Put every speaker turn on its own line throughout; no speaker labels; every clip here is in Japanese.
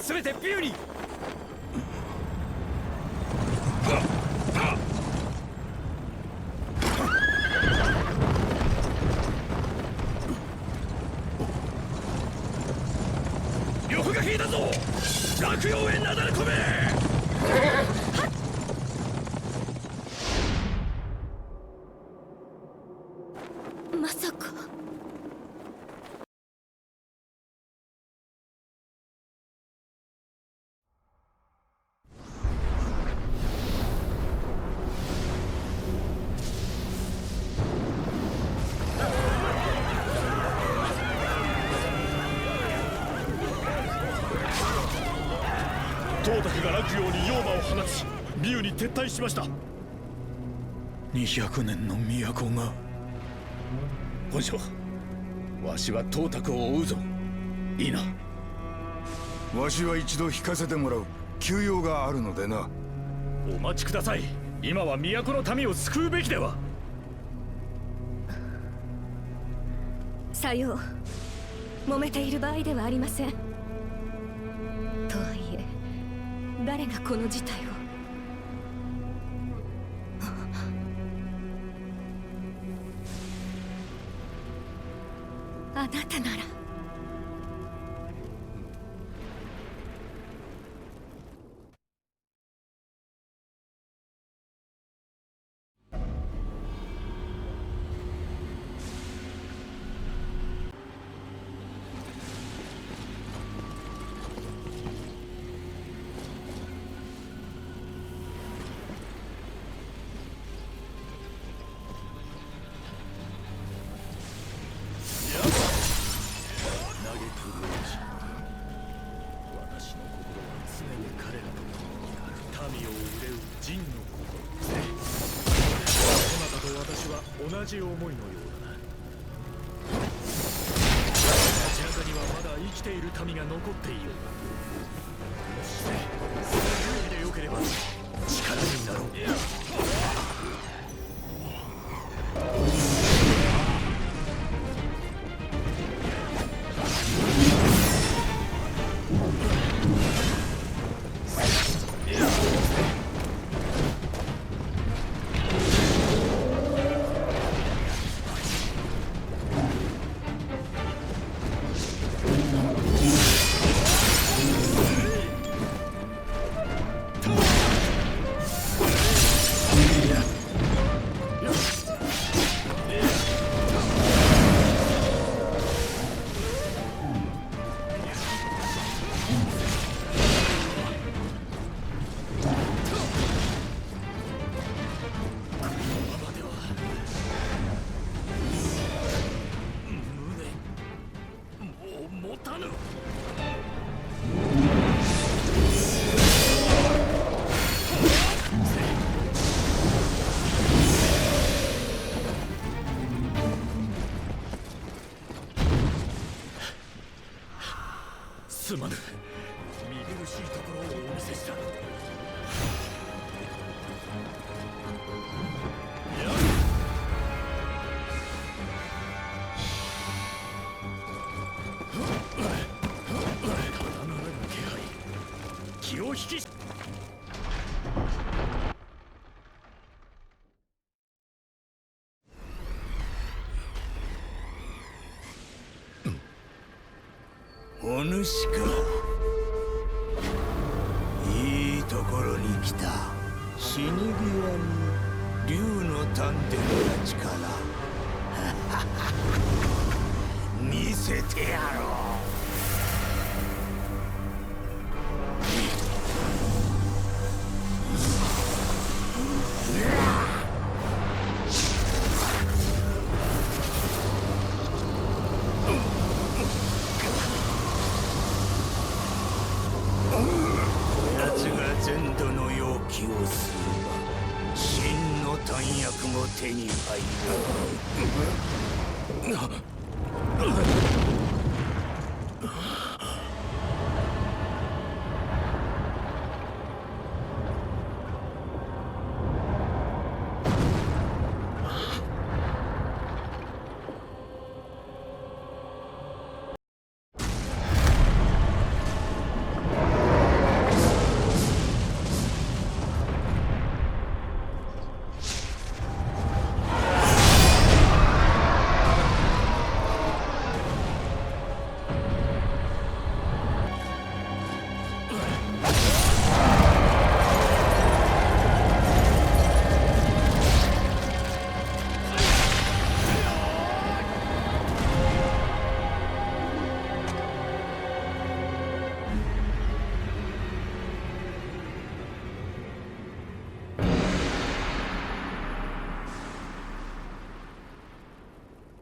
全てビューに。呂布が引いたぞ。落葉へなだれ込め。タクが落葉に妖魔を放ちミュウに撤退しました。200年の都が。本将、わしは董卓を追うぞ。いいな。
わしは一度引かせてもらう。急用があるのでな。
お待ちください。今は都の民を救うべきでは。
さよう。揉めている場合ではありません。とはいえ誰がこの事態を。あなたなら。
同じ思いのようだな。街中にはまだ生きている民が残っていよう。そしてその優位でよければ力になろう。すまぬ。見苦しいところをお見せした。ただならぬ気配。気を引き。
お主か。いいところに来た。死に際に竜の探偵の力見せてやろう。全土の要求をすれば真の弾薬も手に入る。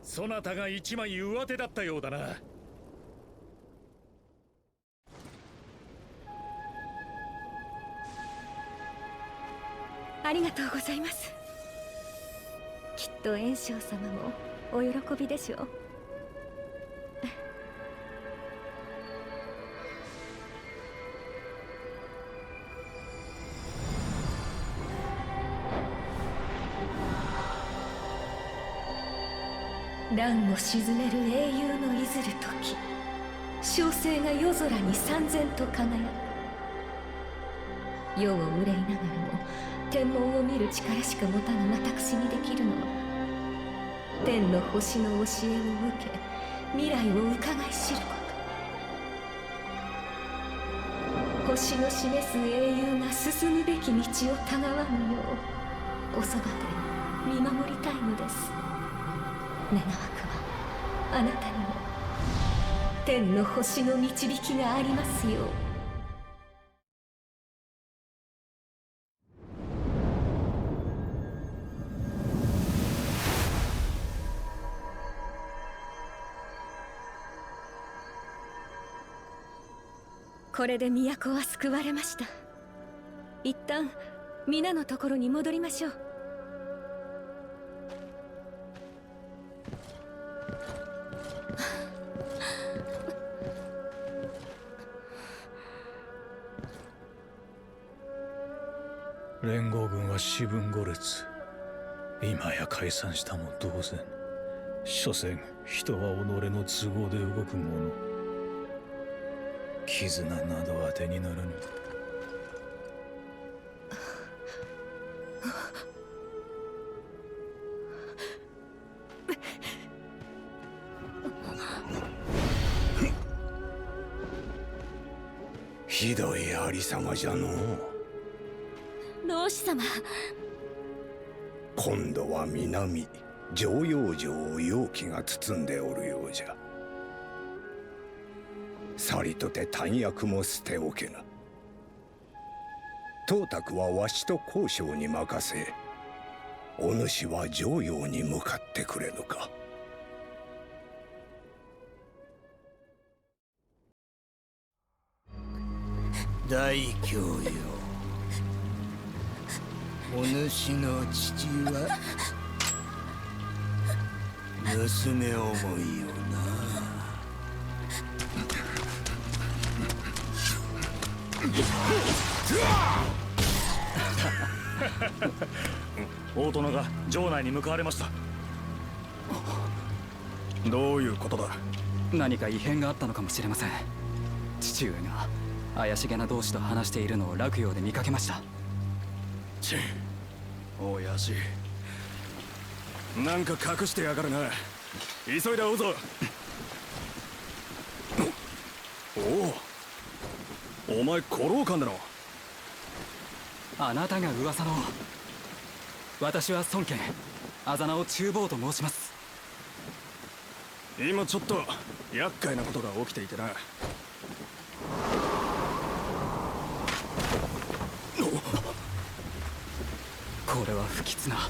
そなたが一枚上手だったようだな。
ありがとうございます。きっと炎章様もお喜びでしょう。乱を鎮める英雄のいずる時、掌声が夜空に燦然と輝く。世を憂いながらも天文を見る力しか持たぬ私にできるのは、天の星の教えを受け未来を伺い知ること。星の示す英雄が進むべき道をたがわぬよう、おそばで見守りたいのです。願わくはあなたにも天の星の導きがありますよう。これで都は救われました。一旦皆のところに戻りましょう。
連合軍は四分五裂。今や解散したも同然。所詮人は己の都合で動くもの。絆など当てにならぬ。
ひどいありさまじゃのう。
老子様、
今度は南常陽城を妖気が包んでおるようじゃ。さりとて短薬も捨ておけな。董卓はわしと交渉に任せ、お主は常陽に向かってくれぬか。大教よ、お主の父は娘思いよな。
大殿が城内に向かわれました。どういうことだ。
何か異変があったのかもしれません。父上が怪しげな同士と話しているのを洛陽で見かけました。
ちん、親父、なんか隠してやがるな。急いで追うぞ。お前古老官だろ。
あなたが噂の。私は孫権、あざ名を厨房と申します。
今ちょっと厄介なことが起きていてな。
これは不吉な。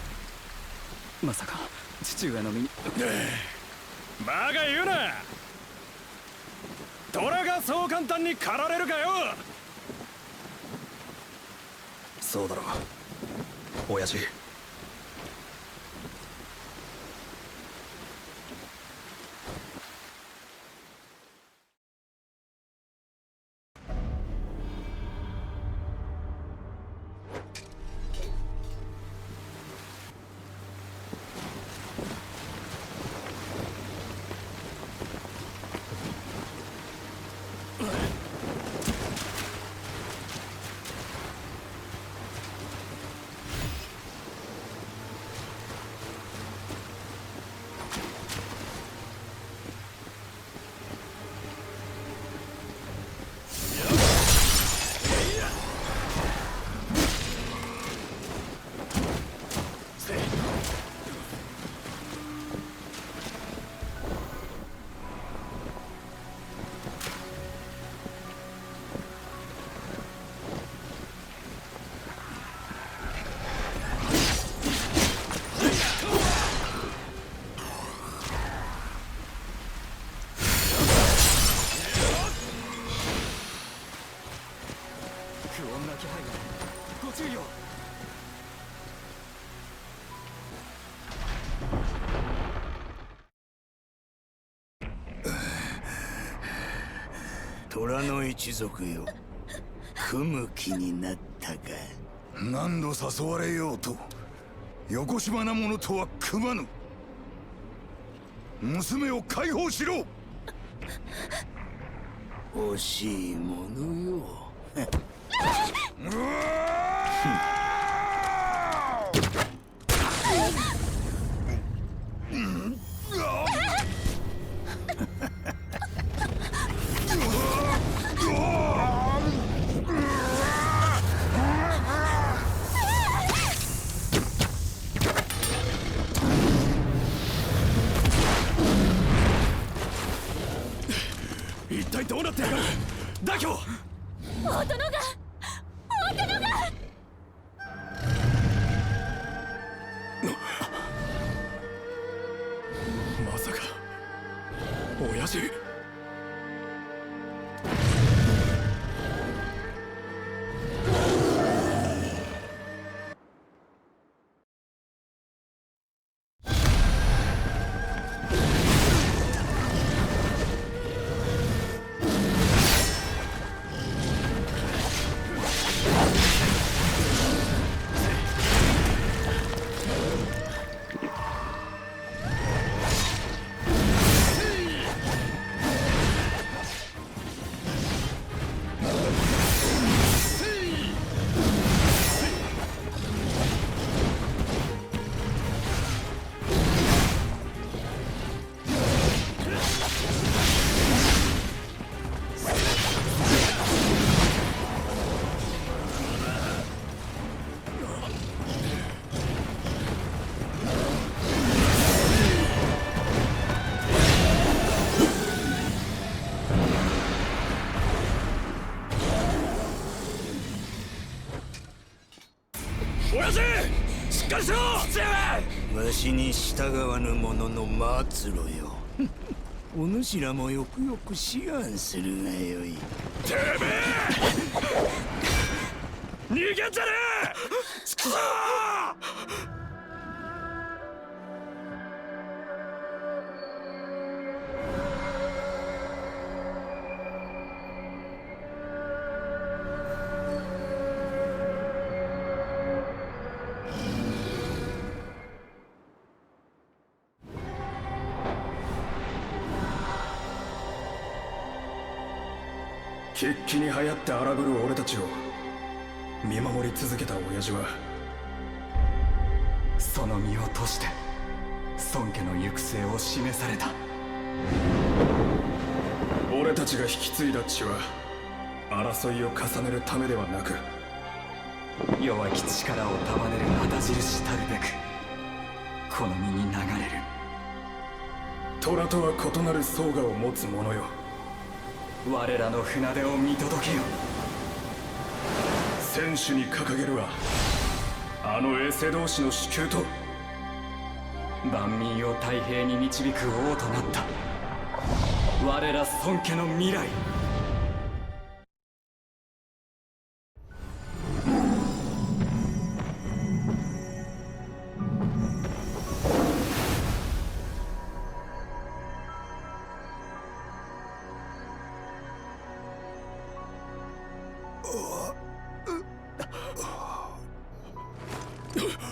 まさか父上の身に。
バカ言うな。虎がそう簡単に狩られるかよ。そうだろ親父。
虎の一族よ、組む気になったか。
何度誘われようとよこしまな者とは組まぬ。娘を解放しろ。
惜しいものよ。
一体どうなってるかダキョ。まさか親父。親父、しっかりしろ。父上。
わしに従わぬ者の末路よ。お主らもよくよく思案するがよい。
てめえ逃げんじゃねえ。ちくしょう。
喫緊に流行って荒ぶる俺たちを見守り続けた親父は
その身を賭して孫家の行く末を示された。
俺たちが引き継いだ血は争いを重ねるためではなく
弱き力を束ねる旗印たるべくこの身に流れる。
虎とは異なる双牙を持つ者よ。
我らの船出を見届けよ。
選手に掲げるはあのエセ同士の主給と
万民を太平に導く王となった我ら孫家の未来。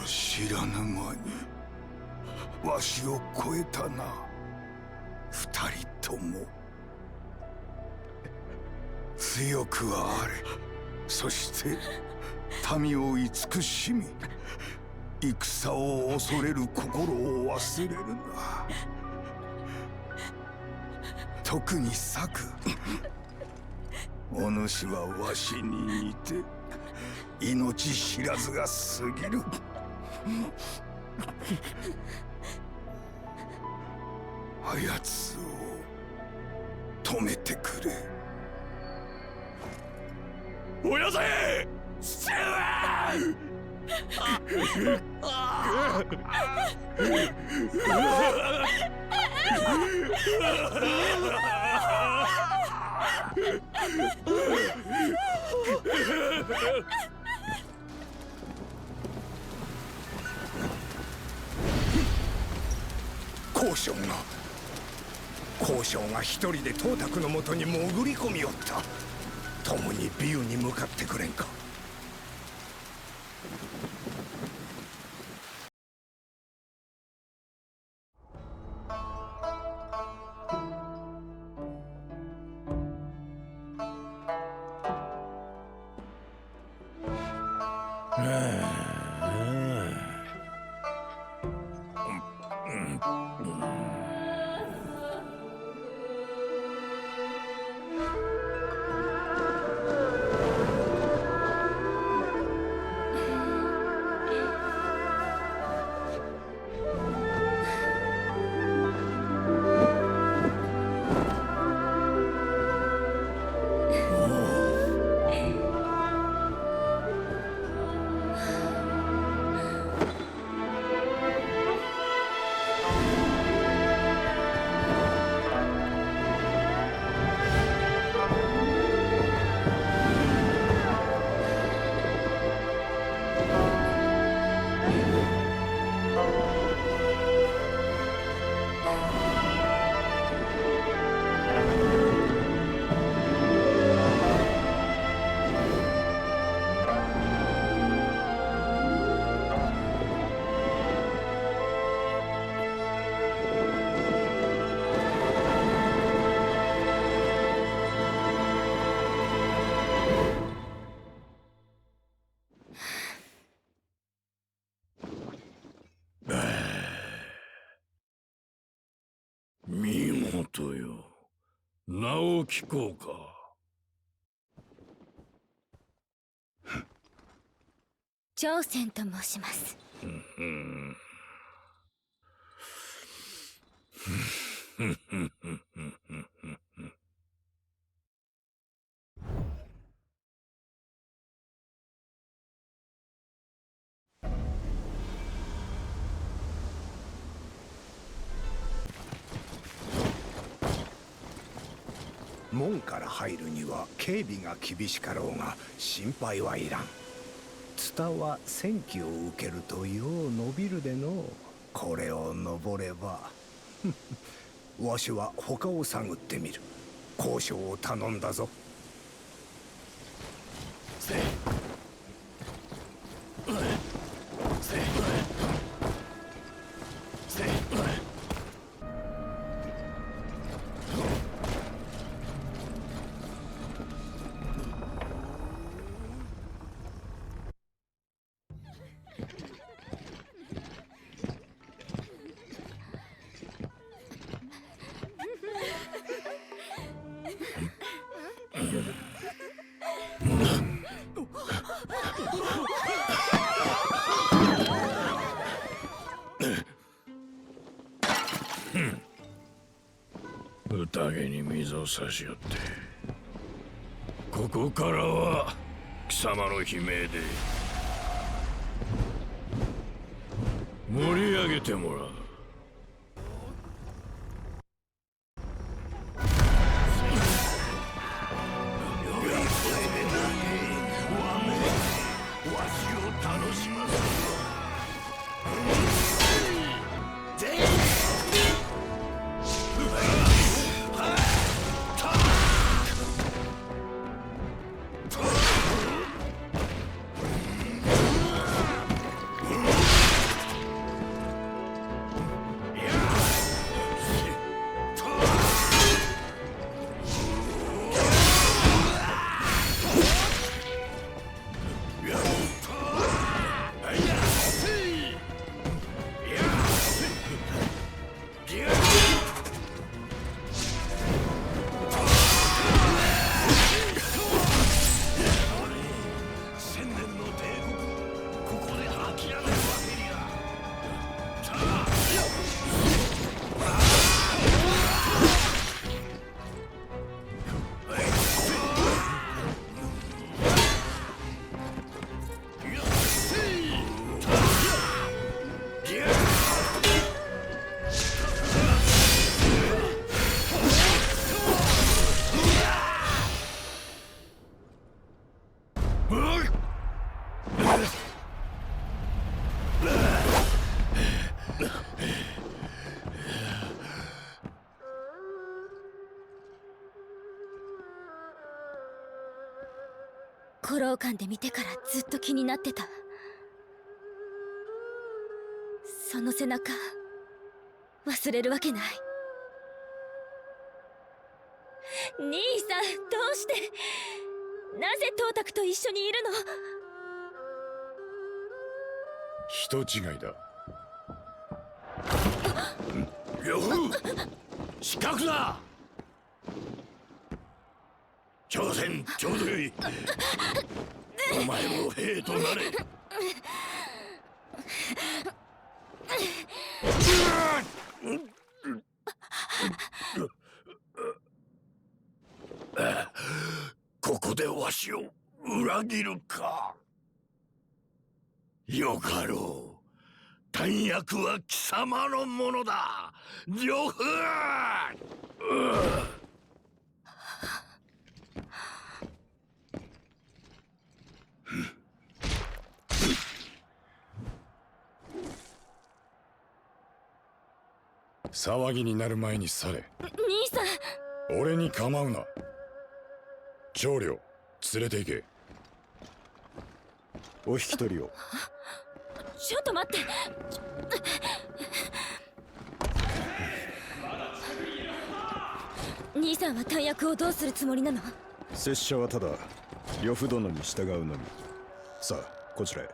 知らぬ間にわしを超えたな、二人とも。強くはあれ、そして民を慈しみ戦を恐れる心を忘れるな。特に策、お主はわしに似て命知らずが過ぎる。あやつを止めてくれ。
親父、父上。
交渉が
交渉が一人で董卓のもとに潜り込みおった。共に美羽に向かってくれんか。
見事よ。名を聞こうか。
朝鮮と申します。
門から入るには警備が厳しかろうが心配はいらん。ツタは戦機を受けるとよう伸びるでの。これを登ればわしは他を探ってみる。交渉を頼んだぞ。
宴に水を差し寄って、ここからは貴様の悲鳴で盛り上げてもらう。
ロー館で見てからずっと気になってた。その背中忘れるわけない。兄さん、どうして、なぜトータクと一緒にいるの？
人違いだ。
呂布、失格だ。挑戦ちょうどいい。お前も兵となれ。ここでわしを裏切るか。よかろう。弾薬は貴様のものだ、呂布。
騒ぎになる前に去れ。
兄さん。
俺に構うな。長領連れて行け。お引き取りを。
ちょっと待って。兄さんは弾薬をどうするつもりなの？
拙者はただ呂布殿に従うのみ。さあこちらへ。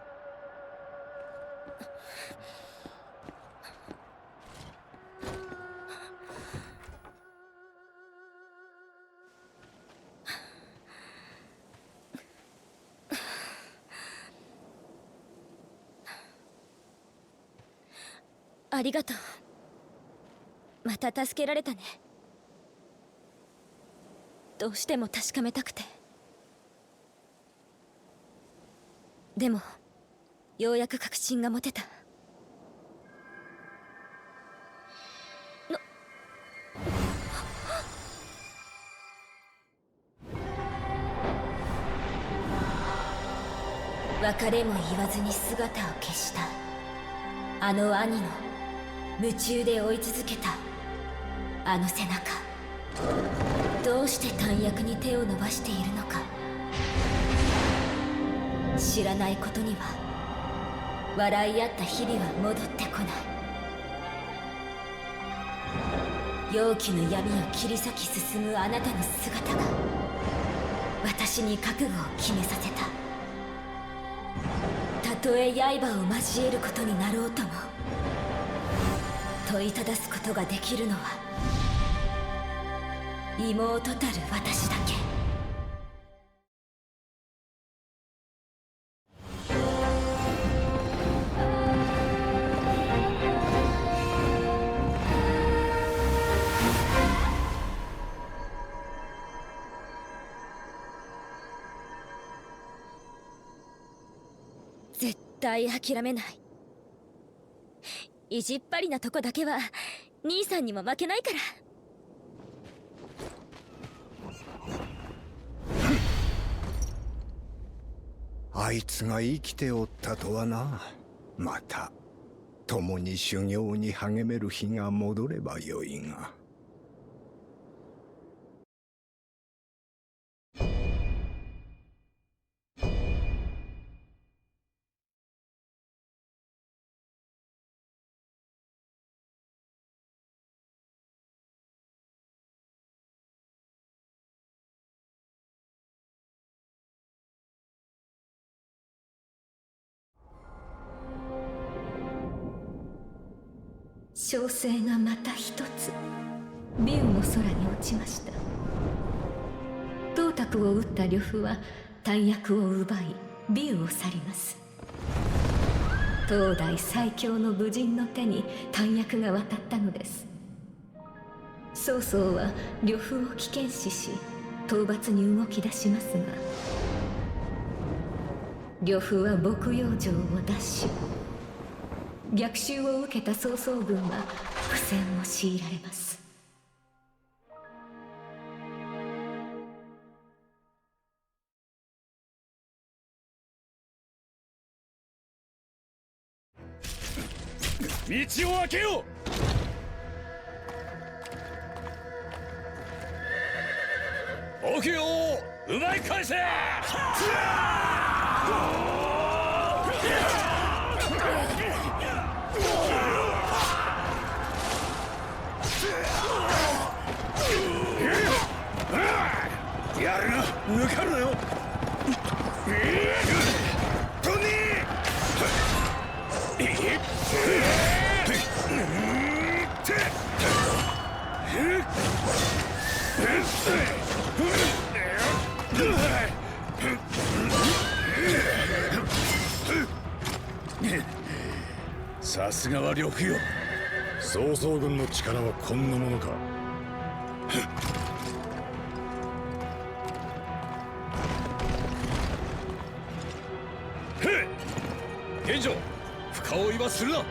ありがとう。また助けられたね。どうしても確かめたくて。でもようやく確信が持てた。別れも言わずに姿を消したあの兄の夢中で追い続けたあの背中。どうして弾薬に手を伸ばしているのか。知らないことには笑い合った日々は戻ってこない。陽気の闇を切り裂き進むあなたの姿が私に覚悟を決めさせた。たとえ刃を交えることになろうとも問いただすことができるのは妹たる私だけ。絶対諦めない。意地っ張りなとこだけは兄さんにも負けないから。
あいつが生きておったとはな。また共に修行に励める日が戻ればよいが。
小生がまた一つビューの空に落ちました。トータクを撃った呂布は弾薬を奪いビューを去ります。当代最強の武人の手に弾薬が渡ったのです。曹操は呂布を危険視し討伐に動き出しますが、呂布は牧羊城を奪取。逆襲を受けた曹操軍は苦戦を強いられます。
道を開けよう。
起きよう奪い返せ。
やるな、抜かるなよ。トニ
さすがは呂布よ。
曹操軍の力はこんなものか。
現状深追いはするな。